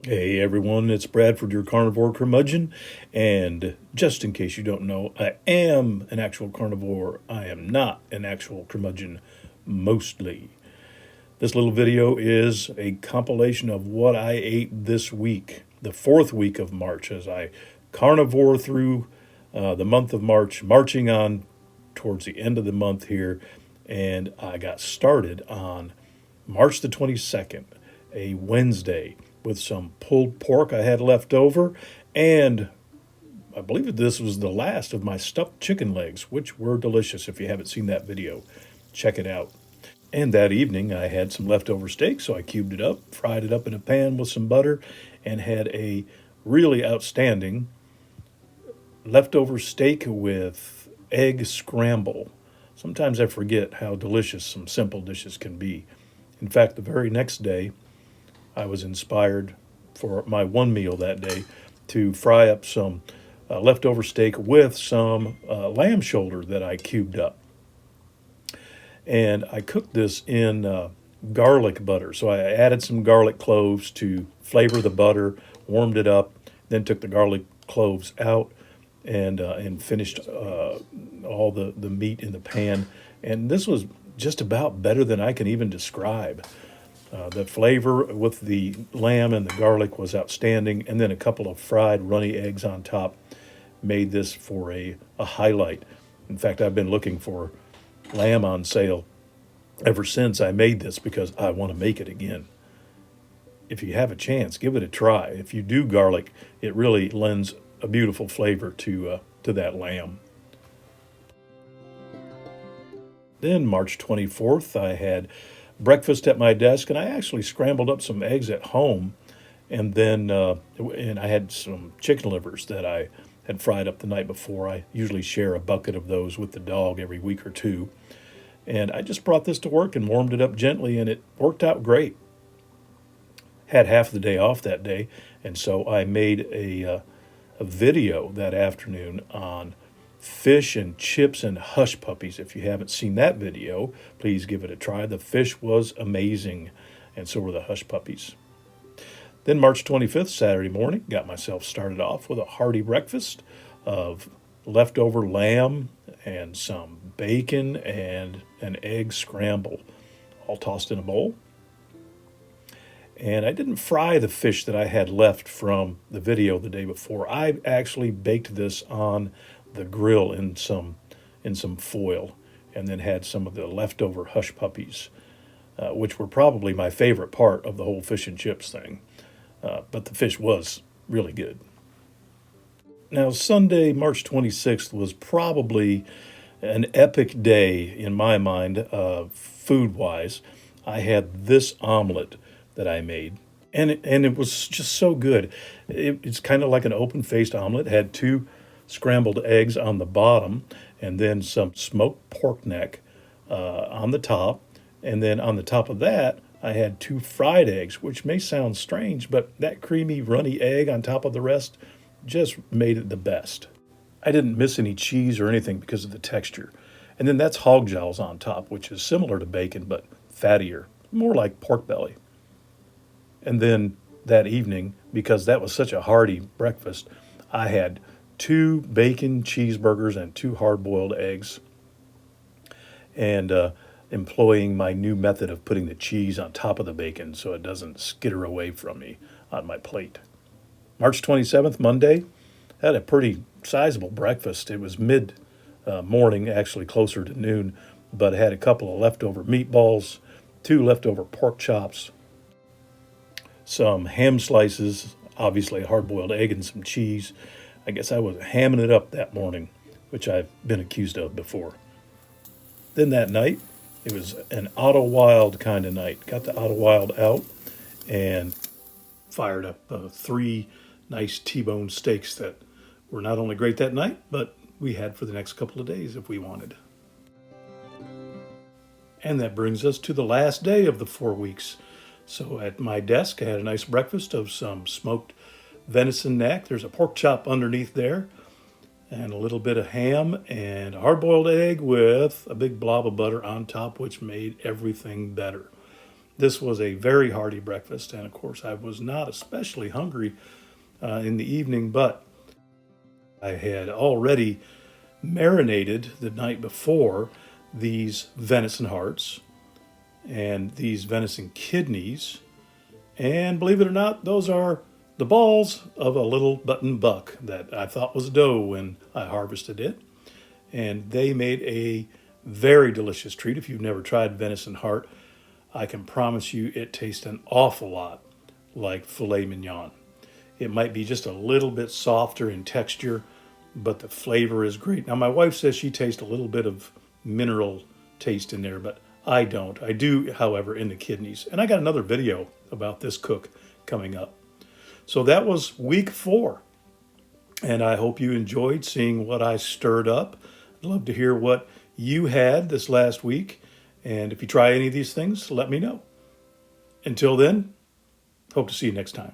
Hey everyone, it's Bradford, your carnivore curmudgeon, and just in case you don't know, I am an actual carnivore. I am not an actual curmudgeon, mostly. This little video is a compilation of what I ate this week, the fourth week of March, as I carnivore through the month of March, marching on towards the end of the month here, and I got started on March the 22nd, a Wednesday, with some pulled pork I had left over, and I believe that this was the last of my stuffed chicken legs, which were delicious. If you haven't seen that video, check it out. And that evening, I had some leftover steak, so I cubed it up, fried it up in a pan with some butter, and had a really outstanding leftover steak with egg scramble. Sometimes I forget how delicious some simple dishes can be. In fact, the very next day, I was inspired for my one meal that day to fry up some leftover steak with some lamb shoulder that I cubed up. And I cooked this in garlic butter. So I added some garlic cloves to flavor the butter, warmed it up, then took the garlic cloves out and finished all the meat in the pan. And this was just about better than I can even describe. The flavor with the lamb and the garlic was outstanding, and then a couple of fried runny eggs on top made this for a highlight. In fact, I've been looking for lamb on sale ever since I made this because I want to make it again. If you have a chance, give it a try. If you do garlic, it really lends a beautiful flavor to that lamb. Then March 24th, I had breakfast at my desk, and I actually scrambled up some eggs at home, and then and I had some chicken livers that I had fried up the night before. I usually share a bucket of those with the dog every week or two, and I just brought this to work and warmed it up gently, and it worked out great. Had half the day off that day, and so I made a video that afternoon on fish and chips and Hushpuppies. If you haven't seen that video, please give it a try. The fish was amazing, and so were the Hushpuppies. Then March 25th, Saturday morning, got myself started off with a hearty breakfast of leftover lamb and some bacon and an egg scramble, all tossed in a bowl. And I didn't fry the fish that I had left from the video the day before. I actually baked this on the grill in some foil, and then had some of the leftover Hushpuppies, which were probably my favorite part of the whole fish and chips thing. But the fish was really good. Now, Sunday, March 26th, was probably an epic day in my mind, food-wise. I had this omelet that I made, and it was just so good. It's kind of like an open-faced omelet. It had two scrambled eggs on the bottom, and then some smoked pork neck on the top. And then on the top of that, I had two fried eggs, which may sound strange, but that creamy, runny egg on top of the rest just made it the best. I didn't miss any cheese or anything because of the texture. And then that's hog jowls on top, which is similar to bacon, but fattier, more like pork belly. And then that evening, because that was such a hearty breakfast, I had two bacon cheeseburgers and two hard-boiled eggs, and employing my new method of putting the cheese on top of the bacon so it doesn't skitter away from me on my plate. March 27th, Monday, I had a pretty sizable breakfast. It was mid-morning, actually closer to noon, but I had a couple of leftover meatballs, two leftover pork chops, some ham slices, obviously a hard-boiled egg and some cheese. I guess I was hamming it up that morning, which I've been accused of before. Then that night, it was an Auto Wild kind of night. Got the Auto Wild out and fired up three nice T-bone steaks that were not only great that night, but we had for the next couple of days if we wanted. And that brings us to the last day of the 4 weeks. So at my desk, I had a nice breakfast of some smoked venison neck. There's a pork chop underneath there, and a little bit of ham and a hard-boiled egg with a big blob of butter on top, which made everything better. This was a very hearty breakfast, and of course I was not especially hungry in the evening, but I had already marinated the night before these venison hearts and these venison kidneys, and believe it or not, those are the balls of a little button buck that I thought was doe when I harvested it. And they made a very delicious treat. If you've never tried venison heart, I can promise you it tastes an awful lot like filet mignon. It might be just a little bit softer in texture, but the flavor is great. Now, my wife says she tastes a little bit of mineral taste in there, but I don't. I do, however, in the kidneys. And I got another video about this cook coming up. So that was week 4. And I hope you enjoyed seeing what I stirred up. I'd love to hear what you had this last week. And if you try any of these things, let me know. Until then, hope to see you next time.